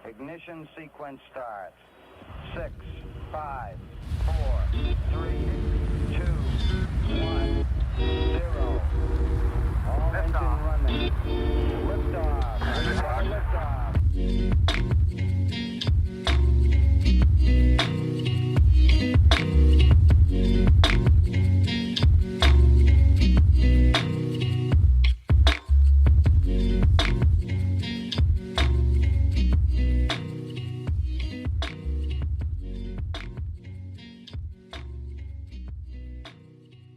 Ignition sequence starts. 6, 5, 4, 3, 2, 1, 0. All engine running. Liftoff. Liftoff.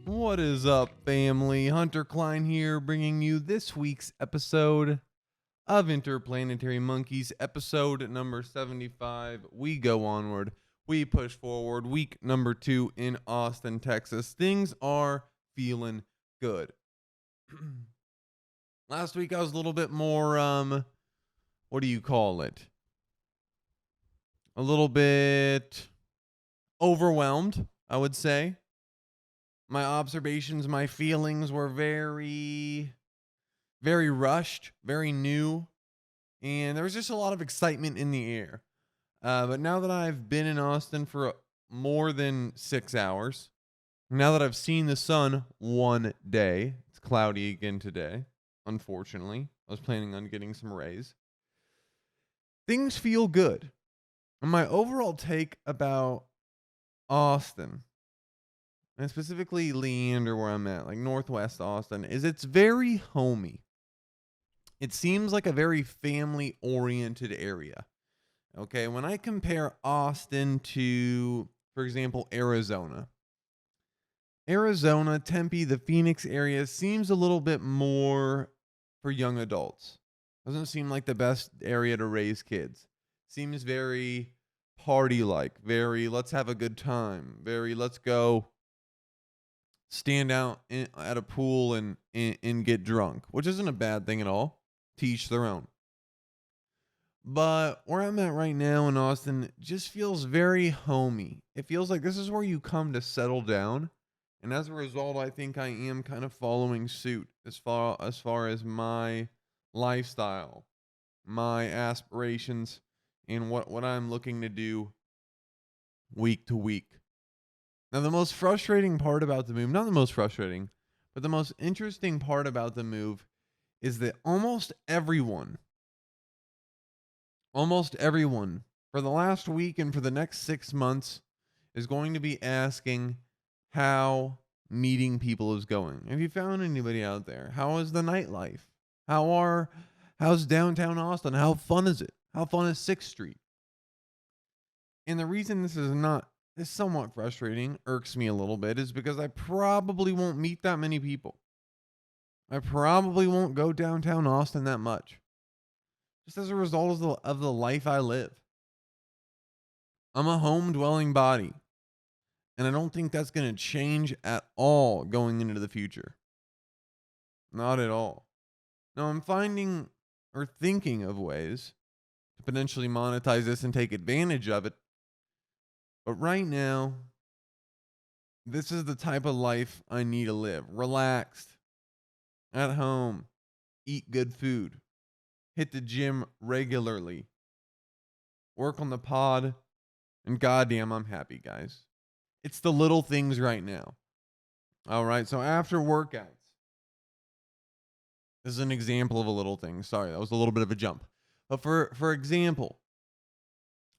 What is up, family? Hunter Klein here, bringing you this week's episode of Interplanetary Monkeys, episode number 75. We go onward, we push forward. Week number 2 in Austin, Texas. Things are feeling good. Last week I was a little bit more, what do you call it? A little bit overwhelmed, I would say. My observations, my feelings were very, very rushed, very new, and there was just a lot of excitement in the air. But now that I've been in Austin for more than 6 hours, now that I've seen the sun one day, it's cloudy again today, unfortunately. I was planning on getting some rays. Things feel good. And my overall take about Austin, and specifically Leander, where I'm at, like Northwest Austin, is it's very homey. It seems like a very family-oriented area. Okay, when I compare Austin to, for example, Arizona, Tempe, the Phoenix area seems a little bit more for young adults. Doesn't seem like the best area to raise kids. Seems very party-like, very let's have a good time, very let's go stand out at a pool and get drunk, which isn't a bad thing at all. To each their own. But where I'm at right now in Austin just feels very homey. It feels like this is where you come to settle down. And as a result, I think I am kind of following suit as far as my lifestyle, my aspirations, and what I'm looking to do week to week. Now, the most frustrating part about the move, not the most frustrating, but the most interesting part about the move is that almost everyone for the last week and for the next 6 months is going to be asking how meeting people is going. Have you found anybody out there? How is the nightlife? How's downtown Austin? How fun is it? How fun is 6th Street? And the reason this is somewhat frustrating, irks me a little bit, is because I probably won't meet that many people. I probably won't go downtown Austin that much. Just as a result of the life I live. I'm a home-dwelling body. And I don't think that's going to change at all going into the future. Not at all. Now, I'm finding or thinking of ways to potentially monetize this and take advantage of it. But right now, this is the type of life I need to live. Relaxed. At home. Eat good food. Hit the gym regularly. Work on the pod. And goddamn, I'm happy, guys. It's the little things right now. All right, so after workouts. This is an example of a little thing. Sorry, that was a little bit of a jump. But for example,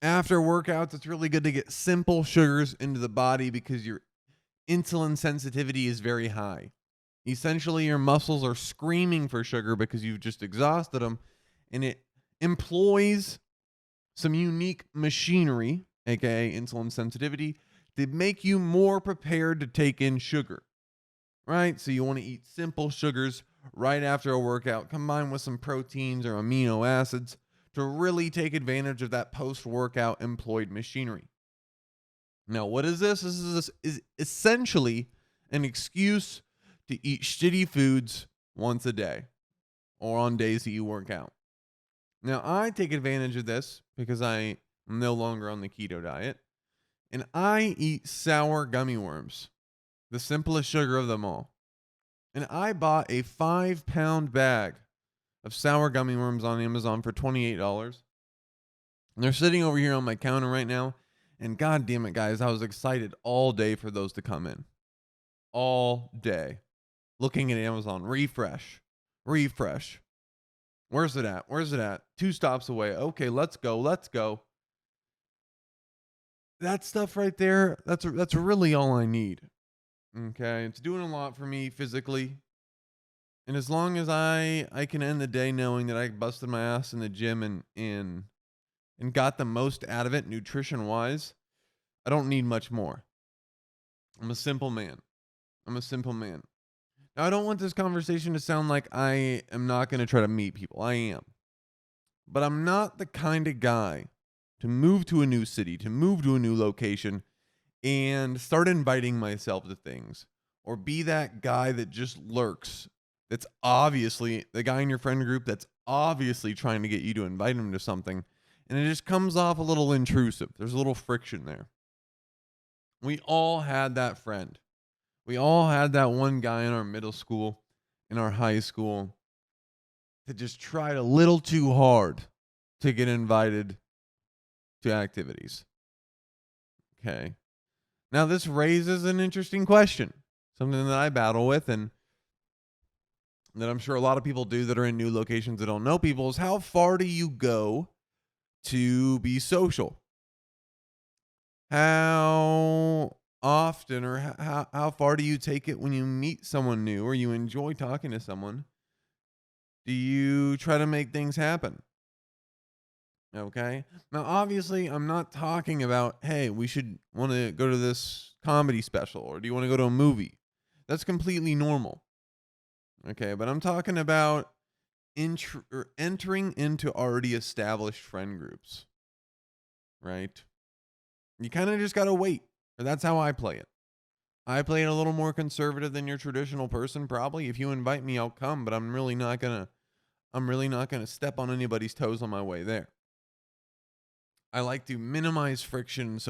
after workouts, it's really good to get simple sugars into the body because your insulin sensitivity is very high. Essentially, your muscles are screaming for sugar because you've just exhausted them, and it employs some unique machinery, aka insulin sensitivity, to make you more prepared to take in sugar, right? So you want to eat simple sugars right after a workout, combined with some proteins or amino acids to really take advantage of that post-workout employed machinery. Now, what is this? This is essentially an excuse to eat shitty foods once a day or on days that you work out. Now, I take advantage of this because I am no longer on the keto diet, and I eat sour gummy worms, the simplest sugar of them all. And I bought a 5-pound bag of sour gummy worms on Amazon for $28. And they're sitting over here on my counter right now. And god damn it, guys, I was excited all day for those to come in. All day. Looking at Amazon. Refresh. Refresh. Where's it at? Where's it at? 2 stops away. Okay, let's go. Let's go. That stuff right there, that's really all I need. Okay, it's doing a lot for me physically. And as long as I can end the day knowing that I busted my ass in the gym and got the most out of it nutrition wise, I don't need much more. I'm a simple man. I'm a simple man. Now, I don't want this conversation to sound like I am not going to try to meet people. I am. But I'm not the kind of guy to move to a new city, to move to a new location, and start inviting myself to things. Or be that guy that just lurks. That's obviously the guy in your friend group that's obviously trying to get you to invite him to something. And it just comes off a little intrusive. There's a little friction there. We all had that friend. We all had that one guy in our middle school, in our high school, that just tried a little too hard to get invited to activities. Okay. Now, this raises an interesting question, something that I battle with and that I'm sure a lot of people do that are in new locations that don't know people, is how far do you go to be social? How often or how far do you take it when you meet someone new or you enjoy talking to someone? Do you try to make things happen? Okay. Now, obviously, I'm not talking about, hey, we should want to go to this comedy special or do you want to go to a movie? That's completely normal. Okay. But I'm talking about entering into already established friend groups, right? You kind of just got to wait. Or that's how I play it. I play it a little more conservative than your traditional person, probably. If you invite me, I'll come, but I'm really not gonna step on anybody's toes on my way there. I like to minimize friction and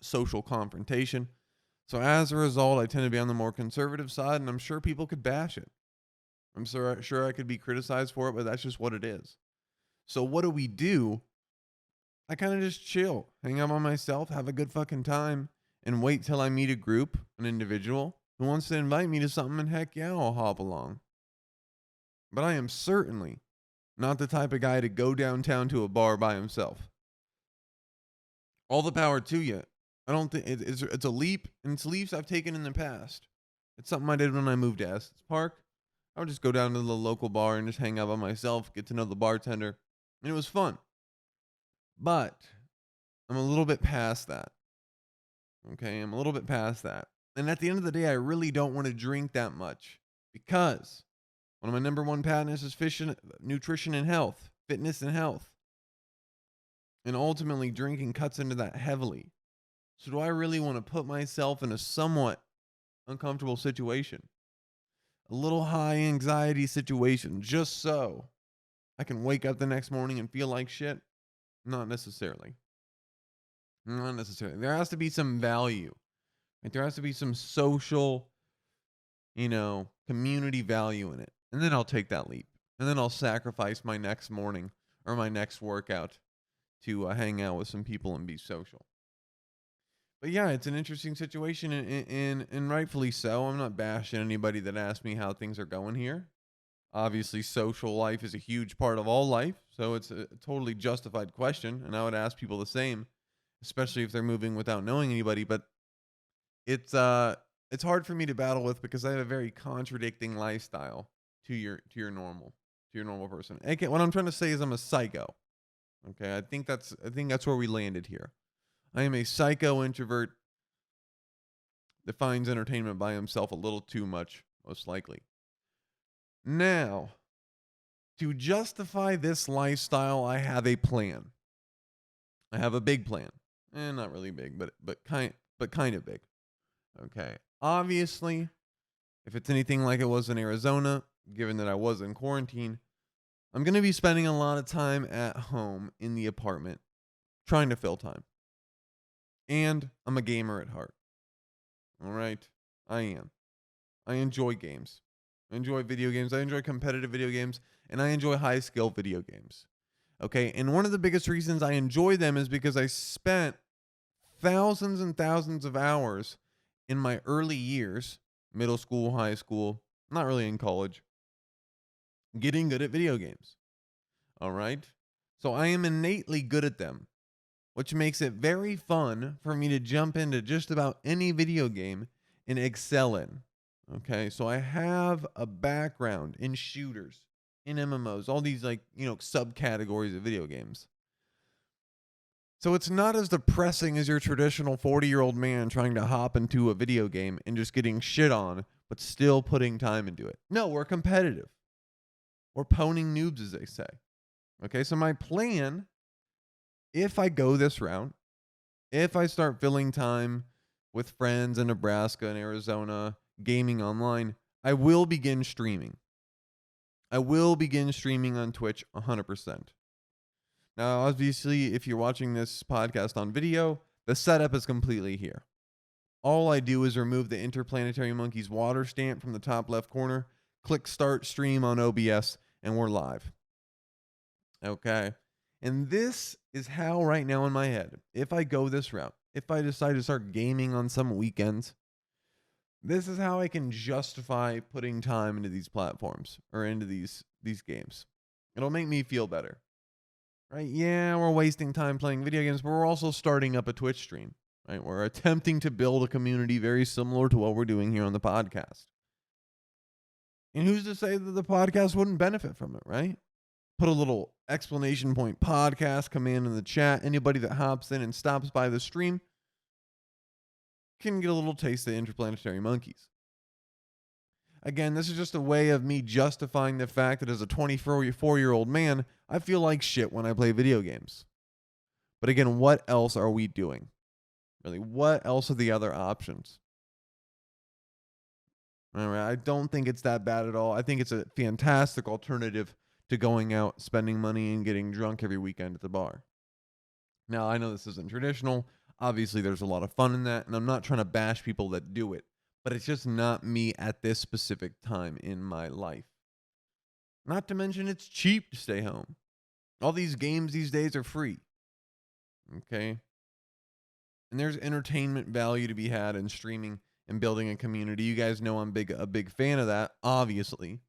social confrontation. So as a result, I tend to be on the more conservative side, and I'm sure people could bash it. I'm sure I could be criticized for it, but that's just what it is. So what do? I kind of just chill, hang out by myself, have a good fucking time, and wait till I meet a group, an individual who wants to invite me to something, and heck yeah, I'll hop along. But I am certainly not the type of guy to go downtown to a bar by himself. All the power to you. I don't think it's a leap, and it's leaps I've taken in the past. It's something I did when I moved to Estes Park. I would just go down to the local bar and just hang out by myself, get to know the bartender, and it was fun. But I'm a little bit past that. Okay, I'm a little bit past that. And at the end of the day, I really don't want to drink that much because one of my number one patents is nutrition and health, fitness and health. And ultimately, drinking cuts into that heavily. So do I really want to put myself in a somewhat uncomfortable situation? A little high anxiety situation just so I can wake up the next morning and feel like shit? Not necessarily. Not necessarily. There has to be some value. Like there has to be some social, community value in it. And then I'll take that leap. And then I'll sacrifice my next morning or my next workout to hang out with some people and be social. But yeah, it's an interesting situation and rightfully so. I'm not bashing anybody that asks me how things are going here. Obviously, social life is a huge part of all life. So it's a totally justified question. And I would ask people the same, especially if they're moving without knowing anybody. But it's hard for me to battle with because I have a very contradicting lifestyle to your normal person. Okay, what I'm trying to say is I'm a psycho. Okay, I think that's where we landed here. I am a psycho introvert that finds entertainment by himself a little too much, most likely. Now, to justify this lifestyle, I have a plan. I have a big plan. Not really big, but kind of big. Okay. Obviously, if it's anything like it was in Arizona, given that I was in quarantine, I'm going to be spending a lot of time at home in the apartment trying to fill time. And I'm a gamer at heart. All right? I am. I enjoy games. I enjoy video games. I enjoy competitive video games. And I enjoy high skill video games. Okay. And one of the biggest reasons I enjoy them is because I spent thousands and thousands of hours in my early years, middle school, high school, not really in college, getting good at video games. All right. So I am innately good at them, which makes it very fun for me to jump into just about any video game and excel in. Okay. So I have a background in shooters, in MMOs, all these subcategories of video games. So it's not as depressing as your traditional 40-year-old man trying to hop into a video game and just getting shit on, but still putting time into it. No, we're competitive. We're poning noobs, as they say. Okay, so my plan, if I go this route, if I start filling time with friends in Nebraska and Arizona, gaming online, I will begin streaming. I will begin streaming on Twitch 100%. Now, obviously, if you're watching this podcast on video, the setup is completely here. All I do is remove the Interplanetary Monkey's water stamp from the top left corner, click start stream on OBS, and we're live. Okay. And this is how right now in my head, if I go this route, if I decide to start gaming on some weekends, this is how I can justify putting time into these platforms or into these games. It'll make me feel better. Right? Yeah, we're wasting time playing video games, but we're also starting up a Twitch stream. Right? We're attempting to build a community very similar to what we're doing here on the podcast. And who's to say that the podcast wouldn't benefit from it, right? Put a little exclamation point podcast command in the chat. Anybody that hops in and stops by the stream can get a little taste of Interplanetary Monkeys. Again, this is just a way of me justifying the fact that as a 24-year-old man, I feel like shit when I play video games. But again, what else are we doing? Really, what else are the other options? All right, I don't think it's that bad at all. I think it's a fantastic alternative to going out, spending money, and getting drunk every weekend at the bar. Now, I know this isn't traditional. Obviously, there's a lot of fun in that, and I'm not trying to bash people that do it, but it's just not me at this specific time in my life. Not to mention, it's cheap to stay home. All these games these days are free. Okay? And there's entertainment value to be had in streaming and building a community. You guys know I'm a big fan of that, obviously.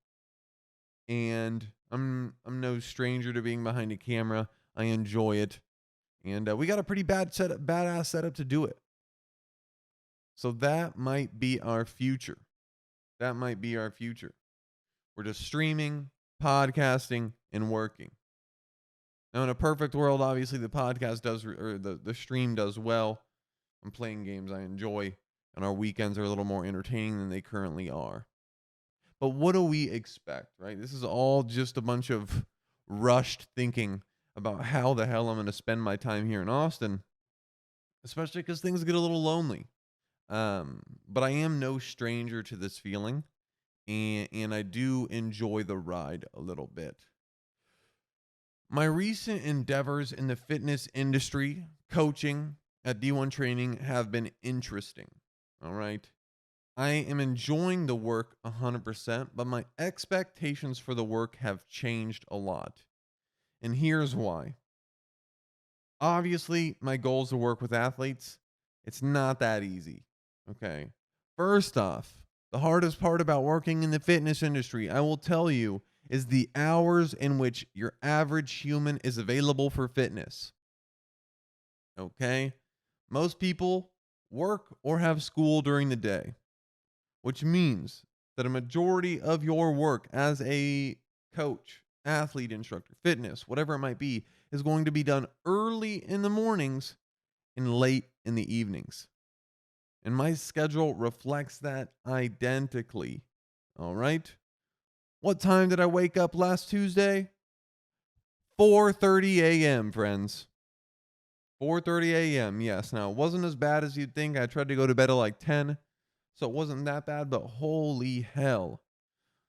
And I'm no stranger to being behind a camera. I enjoy it. And we got a pretty badass setup to do it. So that might be our future. That might be our future. We're just streaming, podcasting, and working. Now, in a perfect world, obviously the podcast does, or the stream does well. I'm playing games I enjoy, and our weekends are a little more entertaining than they currently are. But what do we expect, right? This is all just a bunch of rushed thinking about how the hell I'm going to spend my time here in Austin, especially because things get a little lonely. But I am no stranger to this feeling, and I do enjoy the ride a little bit. My recent endeavors in the fitness industry, coaching at D1 training, have been interesting. All right. I am enjoying the work 100%, but my expectations for the work have changed a lot. And here's why. Obviously, my goal is to work with athletes. It's not that easy. Okay. First off, the hardest part about working in the fitness industry, I will tell you, is the hours in which your average human is available for fitness. Okay? Most people work or have school during the day, which means that a majority of your work as a coach, athlete, instructor, fitness, whatever it might be, is going to be done early in the mornings and late in the evenings. And my schedule reflects that identically. All right? What time did I wake up last Tuesday? 4:30 a.m., friends. 4:30 a.m. Yes. Now, it wasn't as bad as you'd think. I tried to go to bed at like 10, so it wasn't that bad, but holy hell.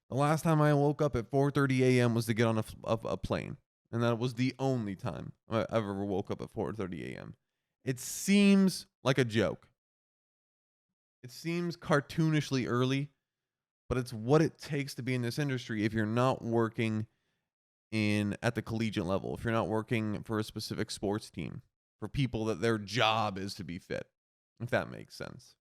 The last time I woke up at 4:30 a.m. was to get on a plane, and that was the only time I ever woke up at 4:30 a.m. It seems like a joke. It seems cartoonishly early, but it's what it takes to be in this industry if you're not working at the collegiate level, if you're not working for a specific sports team, for people that their job is to be fit, if that makes sense.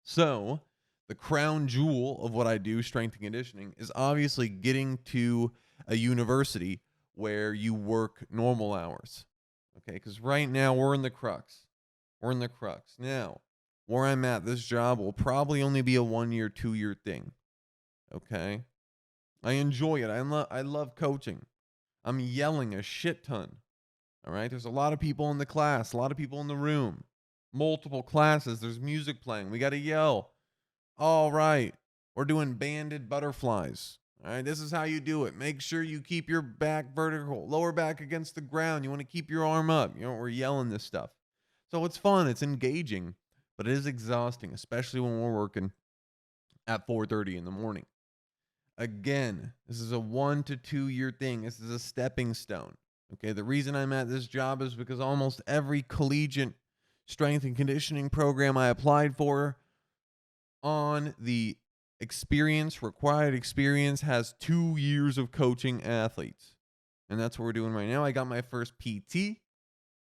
So, the crown jewel of what I do, strength and conditioning, is obviously getting to a university where you work normal hours. Okay, because right now we're in the crux. We're in the crux. Now, where I'm at, this job will probably only be a 1 year, 2 year thing. Okay. I enjoy it. I love coaching. I'm yelling a shit ton. All right. There's a lot of people in the class, a lot of people in the room, multiple classes. There's music playing. We got to yell. All right. We're doing banded butterflies. All right. This is how you do it. Make sure you keep your back vertical, lower back against the ground. You want to keep your arm up. You know, we're yelling this stuff. So it's fun. It's engaging, but it is exhausting, especially when we're working at 4:30 in the morning. Again, this is a 1 to 2 year thing. This is a stepping stone. Okay, the reason I'm at this job is because almost every collegiate strength and conditioning program I applied for on the required experience has 2 years of coaching athletes. And that's what we're doing right now. I got my first PT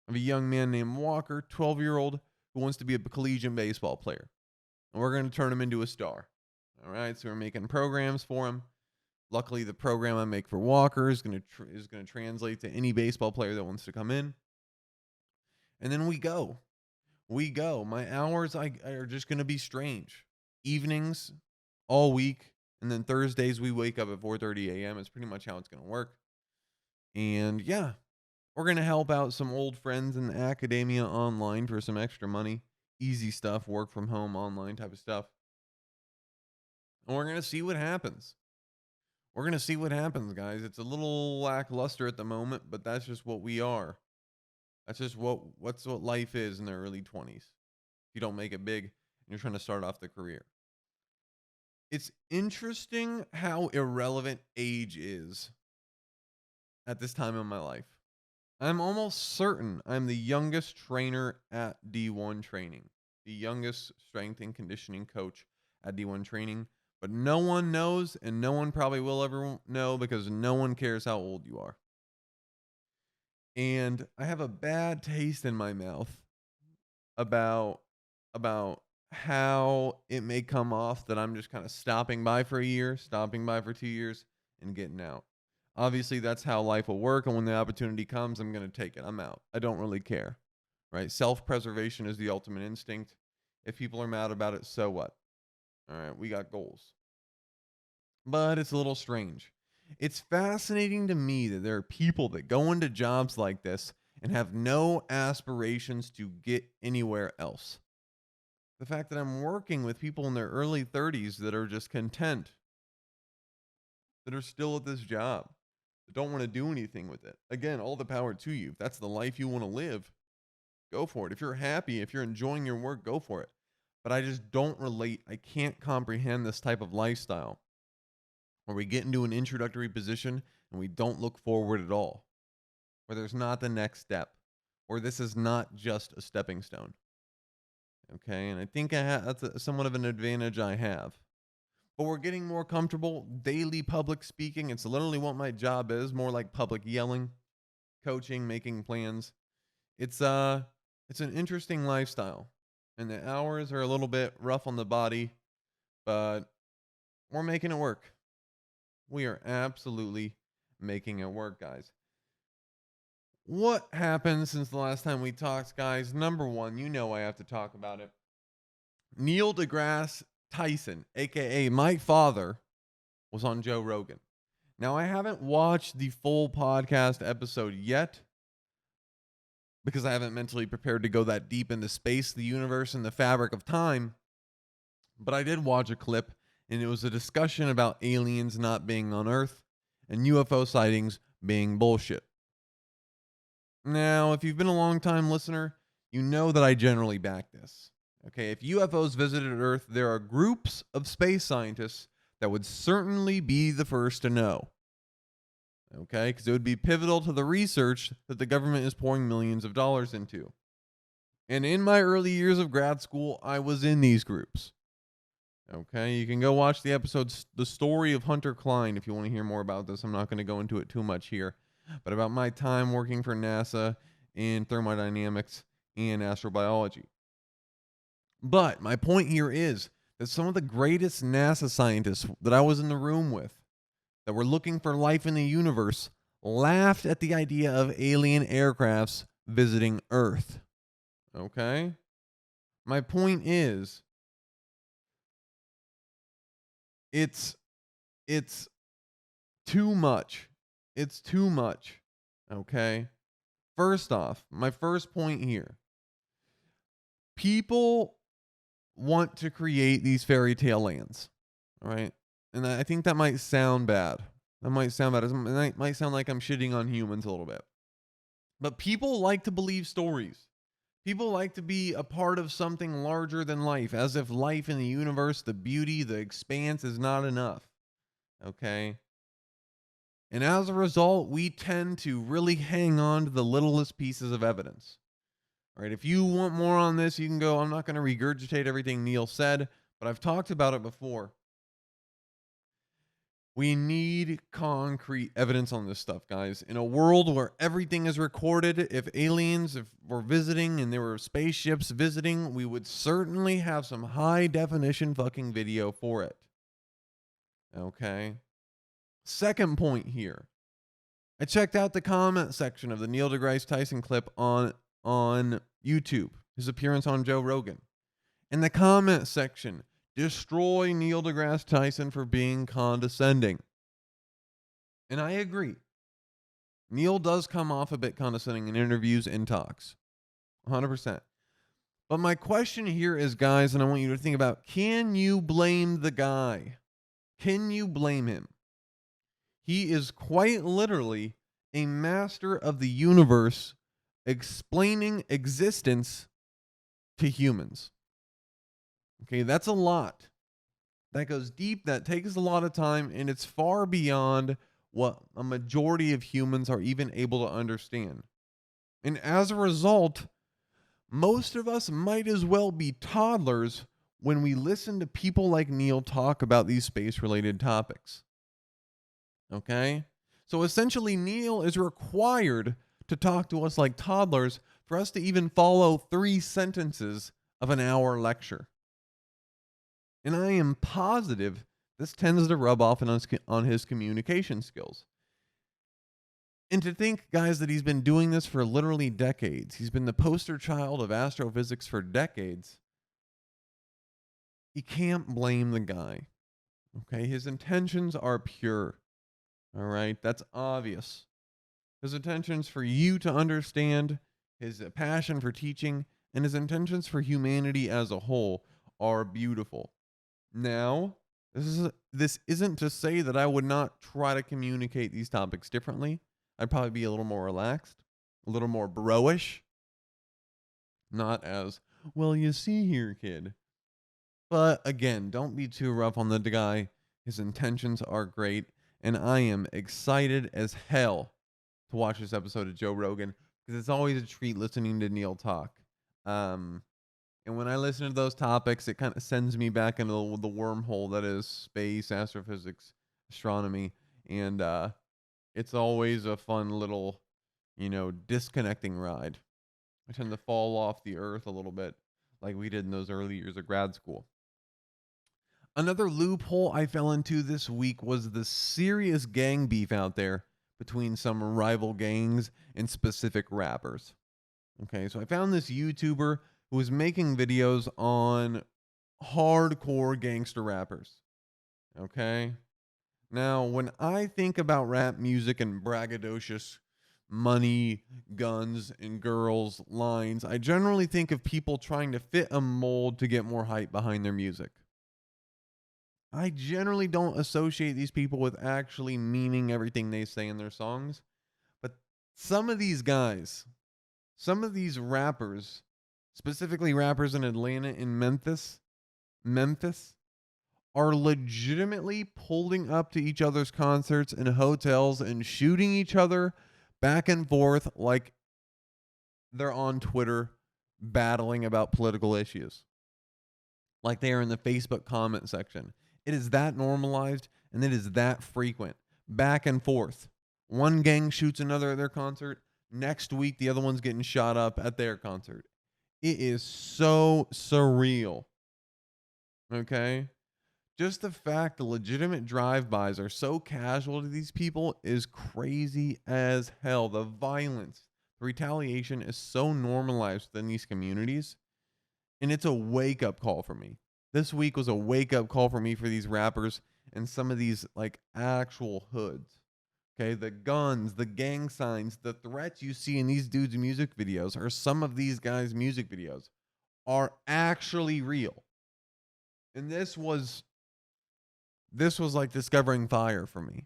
of a young man named Walker, 12-year-old, who wants to be a collegiate baseball player. And we're going to turn him into a star. All right, so we're making programs for him. Luckily, the program I make for Walker is going to translate to any baseball player that wants to come in. And then we go. My hours are just going to be strange. Evenings, all week, and then Thursdays we wake up at 4:30 a.m. It's pretty much how it's going to work. And yeah, we're going to help out some old friends in academia online for some extra money. Easy stuff, work from home, online type of stuff. And we're going to see what happens. We're going to see what happens, guys. It's a little lackluster at the moment, but that's just what we are. That's just what life is in the early 20s. If you don't make it big and you're trying to start off the career. It's interesting how irrelevant age is at this time in my life. I'm almost certain I'm the youngest trainer at D1 training, the youngest strength and conditioning coach at D1 training. But no one knows, and no one probably will ever know because no one cares how old you are. And I have a bad taste in my mouth about how it may come off that I'm just kind of stopping by for a year, stopping by for 2 years, and getting out. Obviously, that's how life will work, and when the opportunity comes, I'm going to take it. I'm out. I don't really care, right? Self-preservation is the ultimate instinct. If people are mad about it, so what? All right, we got goals. But it's a little strange. It's fascinating to me that there are people that go into jobs like this and have no aspirations to get anywhere else. The fact that I'm working with people in their early 30s that are just content, that are still at this job, that don't want to do anything with it. Again, all the power to you. If that's the life you want to live, go for it. If you're happy, if you're enjoying your work, go for it. But I just don't relate. I can't comprehend this type of lifestyle where we get into an introductory position and we don't look forward at all, where there's not the next step, or this is not just a stepping stone. Okay, and I think that's somewhat of an advantage I have. But we're getting more comfortable. Daily public speaking, it's literally what my job is, more like public yelling, coaching, making plans. It's an interesting lifestyle. And the hours are a little bit rough on the body, but we're making it work. We are absolutely making it work, guys. What happened since the last time we talked, guys? Number one, you know I have to talk about it. Neil deGrasse Tyson, a.k.a. my father, was on Joe Rogan. Now, I haven't watched the full podcast episode yet because I haven't mentally prepared to go that deep into space, the universe, and the fabric of time. But I did watch a clip, and it was a discussion about aliens not being on Earth and UFO sightings being bullshit. Now, if you've been a long-time listener, you know that I generally back this. Okay, if UFOs visited Earth, there are groups of space scientists that would certainly be the first to know. Okay, because it would be pivotal to the research that the government is pouring millions of dollars into. And in my early years of grad school, I was in these groups. Okay, you can go watch the episodes, The Story of Hunter Klein, if you want to hear more about this. I'm not going to go into it too much here, but about my time working for NASA in thermodynamics and astrobiology. But my point here is that some of the greatest NASA scientists that I was in the room with that were looking for life in the universe laughed at the idea of alien aircrafts visiting Earth. Okay? My point is, it's too much. It's too much. Okay? First off, my first point here. People want to create these fairy tale lands. All right? And I think that might sound bad. That might sound bad. It might sound like I'm shitting on humans a little bit. But people like to believe stories. People like to be a part of something larger than life, as if life in the universe, the beauty, the expanse is not enough. Okay? And as a result, we tend to really hang on to the littlest pieces of evidence. All right, if you want more on this, you can go. I'm not going to regurgitate everything Neil said, but I've talked about it before. We need concrete evidence on this stuff, guys. In a world where everything is recorded, if we're visiting and there were spaceships visiting, we would certainly have some high definition fucking video for it. Okay. Second point here. I checked out the comment section of the Neil deGrasse Tyson clip on YouTube, his appearance on Joe Rogan. In the comment section, destroy Neil deGrasse Tyson for being condescending. And I agree. Neil does come off a bit condescending in interviews and talks. 100%. But my question here is, guys, and I want you to think about, can you blame the guy? Can you blame him? He is quite literally a master of the universe explaining existence to humans. Okay, that's a lot. That goes deep, that takes a lot of time, and it's far beyond what a majority of humans are even able to understand. And as a result, most of us might as well be toddlers when we listen to people like Neil talk about these space-related topics. Okay? So essentially, Neil is required to talk to us like toddlers for us to even follow 3 sentences of an hour lecture. And I am positive this tends to rub off on his communication skills. And to think, guys, that he's been doing this for literally decades. He's been the poster child of astrophysics for decades. You can't blame the guy. Okay? His intentions are pure. All right? That's obvious. His intentions for you to understand, his passion for teaching, and his intentions for humanity as a whole are beautiful. Now, this isn't to say that I would not try to communicate these topics differently. I'd probably be a little more relaxed, a little more bro-ish. Not as, well, you see here, kid. But again, don't be too rough on the guy. His intentions are great, and I am excited as hell to watch this episode of Joe Rogan, because it's always a treat listening to Neil talk. And when I listen to those topics, it kind of sends me back into the wormhole that is space, astrophysics, astronomy, and it's always a fun little, disconnecting ride. I tend to fall off the earth a little bit, like we did in those early years of grad school. Another loophole I fell into this week was the serious gang beef out there between some rival gangs and specific rappers. Okay, so I found this YouTuber who was making videos on hardcore gangster rappers. Okay? Now, when I think about rap music and braggadocious money, guns, and girls lines, I generally think of people trying to fit a mold to get more hype behind their music. I generally don't associate these people with actually meaning everything they say in their songs. But some of these guys, some of these rappers, specifically rappers in Atlanta and Memphis, are legitimately pulling up to each other's concerts in hotels and shooting each other back and forth like they're on Twitter battling about political issues. like they are in the Facebook comment section. It is that normalized and it is that frequent. Back and forth. One gang shoots another at their concert. Next week, the other one's getting shot up at their concert. It is so surreal. Okay? Just the fact the legitimate drive-bys are so casual to these people is crazy as hell. The violence, the retaliation is so normalized within these communities. And it's a wake-up call for me. This week was a wake-up call for me for these rappers and some of these like actual hoods. Okay, the guns, the gang signs, the threats you see in these dudes' music videos, or some of these guys' music videos, are actually real. And this was like discovering fire for me.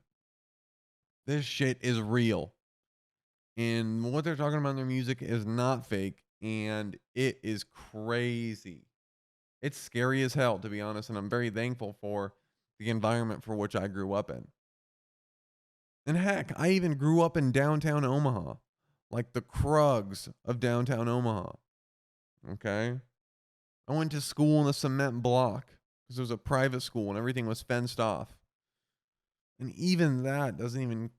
This shit is real. And what they're talking about in their music is not fake, and it is crazy. It's scary as hell, to be honest, and I'm very thankful for the environment for which I grew up in. And heck, I even grew up in downtown Omaha, like the Krugs of downtown Omaha. Okay? I went to school in a cement block because it was a private school and everything was fenced off. And even that doesn't even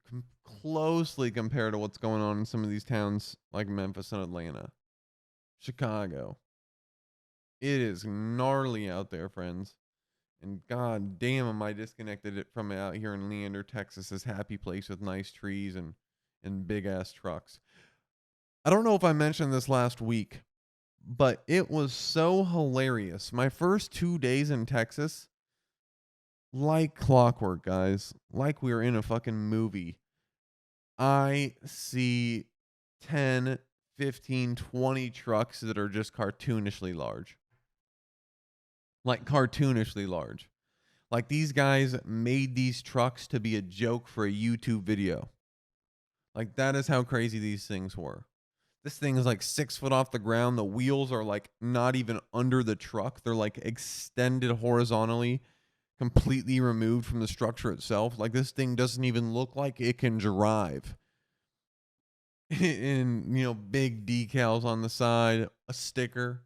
closely compare to what's going on in some of these towns like Memphis and Atlanta, Chicago. It is gnarly out there, friends. And god damn, am I disconnected from out here in Leander, Texas, this happy place with nice trees and big ass trucks. I don't know if I mentioned this last week, but it was so hilarious. My first 2 days in Texas, like clockwork, guys, like we were in a fucking movie. I see 10, 15, 20 trucks that are just cartoonishly large. Like cartoonishly large. Like these guys made these trucks to be a joke for a YouTube video. Like that is how crazy these things were. This thing is like 6 foot off the ground. The wheels are like not even under the truck. They're like extended horizontally, completely removed from the structure itself. Like this thing doesn't even look like it can drive. And, you know, big decals on the side, a sticker.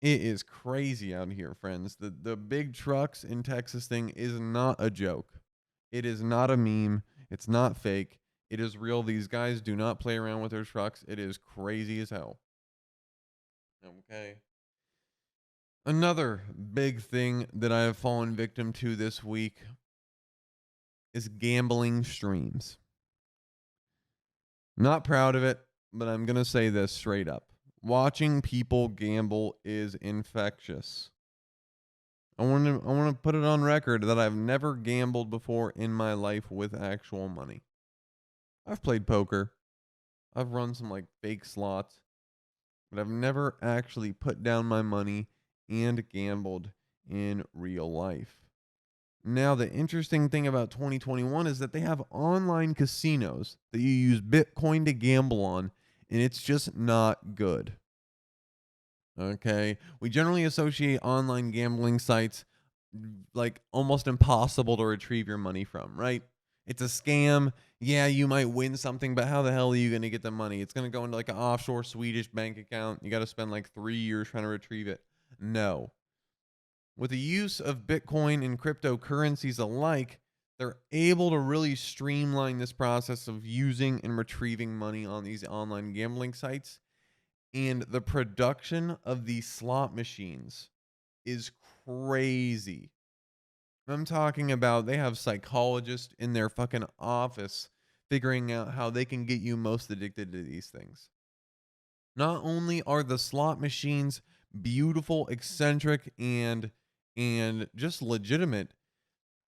It is crazy out here, friends. The big trucks in Texas thing is not a joke. It is not a meme. It's not fake. It is real. These guys do not play around with their trucks. It is crazy as hell. Okay. Another big thing that I have fallen victim to this week is gambling streams. Not proud of it, but I'm going to say this straight up. Watching people gamble is infectious. I want to put it on record that I've never gambled before in my life with actual money. I've played poker. I've run some like fake slots, but I've never actually put down my money and gambled in real life. Now, the interesting thing about 2021 is that they have online casinos that you use Bitcoin to gamble on, and it's just not good. Okay? We generally associate online gambling sites like almost impossible to retrieve your money from, right? It's a scam. Yeah, you might win something, but how the hell are you going to get the money? It's going to go into like an offshore Swedish bank account. You got to spend like 3 years trying to retrieve it. No. With the use of Bitcoin and cryptocurrencies alike, they're able to really streamline this process of using and retrieving money on these online gambling sites. And the production of these slot machines is crazy. I'm talking about they have psychologists in their fucking office figuring out how they can get you most addicted to these things. Not only are the slot machines beautiful, eccentric, and just legitimate,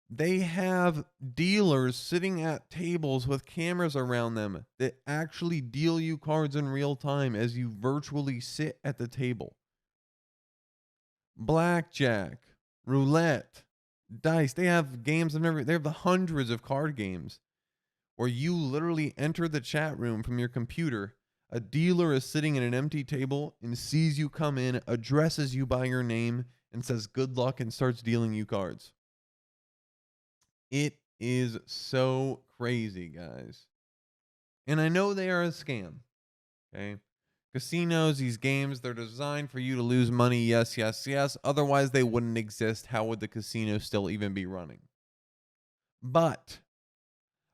they have dealers sitting at tables with cameras around them that actually deal you cards in real time as you virtually sit at the table. Blackjack, roulette, dice. They have games of they have the hundreds of card games where you literally enter the chat room from your computer. A dealer is sitting at an empty table and sees you come in, addresses you by your name, and says good luck and starts dealing you cards. It is so crazy, guys. And I know they are a scam. Okay. Casinos, these games, they're designed for you to lose money. Yes, yes, yes. Otherwise, they wouldn't exist. How would the casino still even be running? But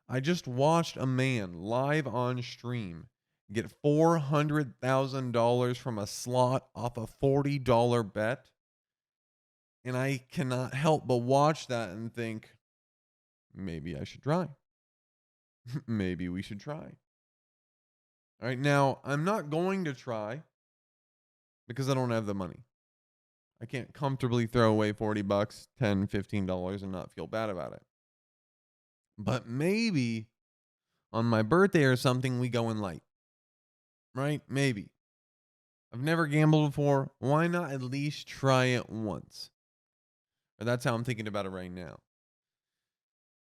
I just watched a man live on stream get $400,000 from a slot off a $40 bet. And I cannot help but watch that and think, maybe I should try. Maybe we should try. All right. Now, I'm not going to try because I don't have the money. I can't comfortably throw away 40 bucks, $10, $15 and not feel bad about it. But maybe on my birthday or something, we go in light, right? Maybe. I've never gambled before. Why not at least try it once? Or that's how I'm thinking about it right now.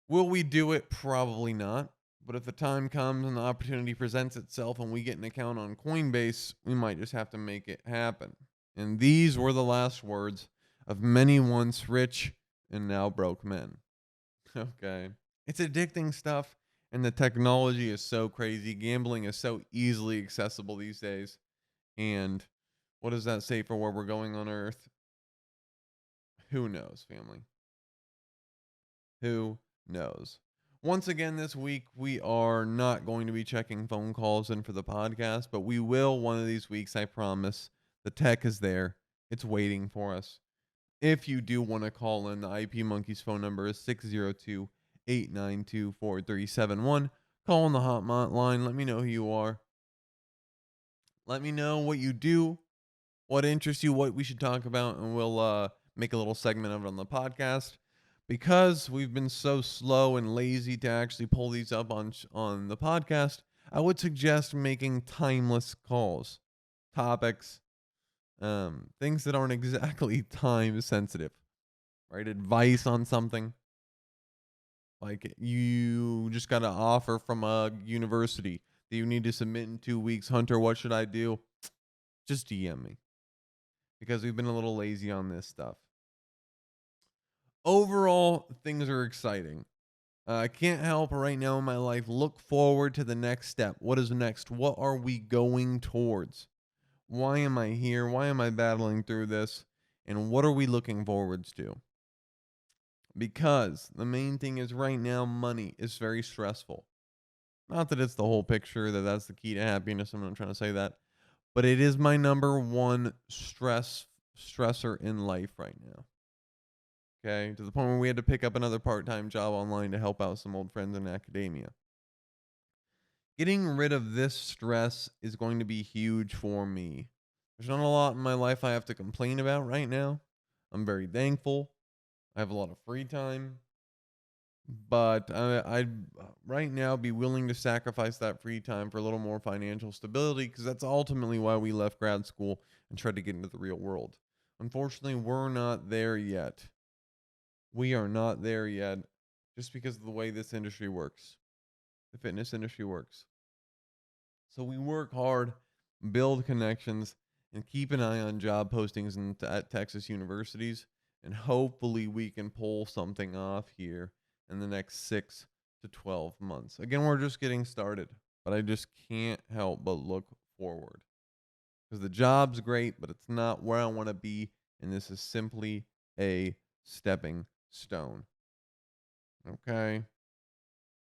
Will we do it? Probably not. But if the time comes and the opportunity presents itself and we get an account on Coinbase, we might just have to make it happen. And these were the last words of many once rich and now broke men. Okay. It's addicting stuff, and the technology is so crazy. Gambling is so easily accessible these days. And what does that say for where we're going on Earth? Who knows, family? Who knows? Once again, this week, we are not going to be checking phone calls in for the podcast, but we will one of these weeks, I promise. The tech is there. It's waiting for us. If you do want to call in, the IP Monkeys phone number is 602-892-4371. Call on the hotline. Let me know who you are. Let me know what you do, what interests you, what we should talk about, and we'll make a little segment of it on the podcast. Because we've been so slow and lazy to actually pull these up on the podcast, I would suggest making timeless calls, topics, things that aren't exactly time sensitive, right? Advice on something. Like you just got an offer from a university that you need to submit in 2 weeks. Hunter, what should I do? Just DM me because we've been a little lazy on this stuff. Overall, things are exciting. I can't help right now in my life look forward to the next step. What is next? What are we going towards? Why am I here? Why am I battling through this? And what are we looking forwards to? Because the main thing is right now, money is very stressful. Not that it's the whole picture, that's the key to happiness. I'm not trying to say that. But it is my number one stressor in life right now. Okay, to the point where we had to pick up another part-time job online to help out some old friends in academia. Getting rid of this stress is going to be huge for me. There's not a lot in my life I have to complain about right now. I'm very thankful. I have a lot of free time. But I'd right now be willing to sacrifice that free time for a little more financial stability because that's ultimately why we left grad school and tried to get into the real world. Unfortunately, we're not there yet. We are not there yet just because of the way this industry works. The fitness industry works. So we work hard, build connections, and keep an eye on job postings at Texas universities. And hopefully we can pull something off here in the next 6 to 12 months. Again, we're just getting started, but I just can't help but look forward. Because the job's great, but it's not where I want to be. And this is simply a stepping stone. Okay?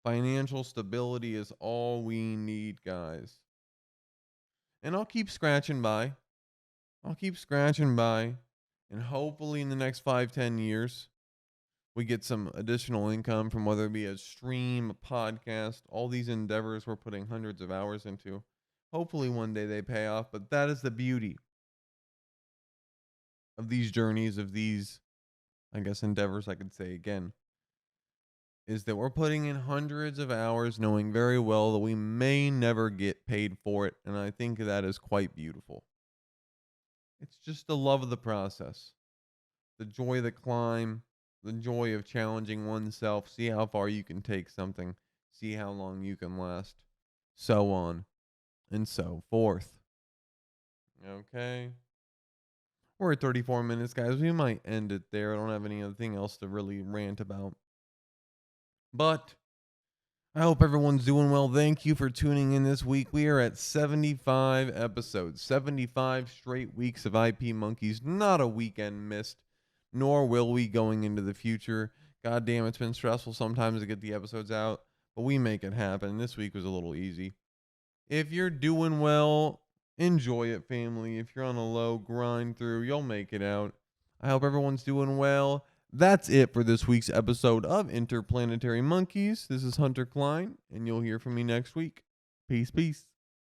Financial stability is all we need, guys. And I'll keep scratching by. And hopefully in the next 5-10 years, we get some additional income from whether it be a stream, a podcast, all these endeavors we're putting hundreds of hours into. Hopefully one day they pay off. But that is the beauty of these journeys, of these, I guess, endeavors, I could say again, is that we're putting in hundreds of hours knowing very well that we may never get paid for it. And I think that is quite beautiful. It's just the love of the process, the joy of the climb, the joy of challenging oneself, see how far you can take something, see how long you can last, so on and so forth. Okay. We're at 34 minutes, guys. We might end it there. I don't have anything else to really rant about. But I hope everyone's doing well. Thank you for tuning in this week. We are at 75 episodes, 75 straight weeks of IP Monkeys. Not a weekend missed, nor will we going into the future. God damn, it's been stressful sometimes to get the episodes out, but we make it happen. This week was a little easy. If you're doing well, enjoy it, family. If you're on a low grind through, you'll make it out. I hope everyone's doing well. That's it for this week's episode of Interplanetary Monkeys. This is Hunter Klein, and you'll hear from me next week. Peace, peace.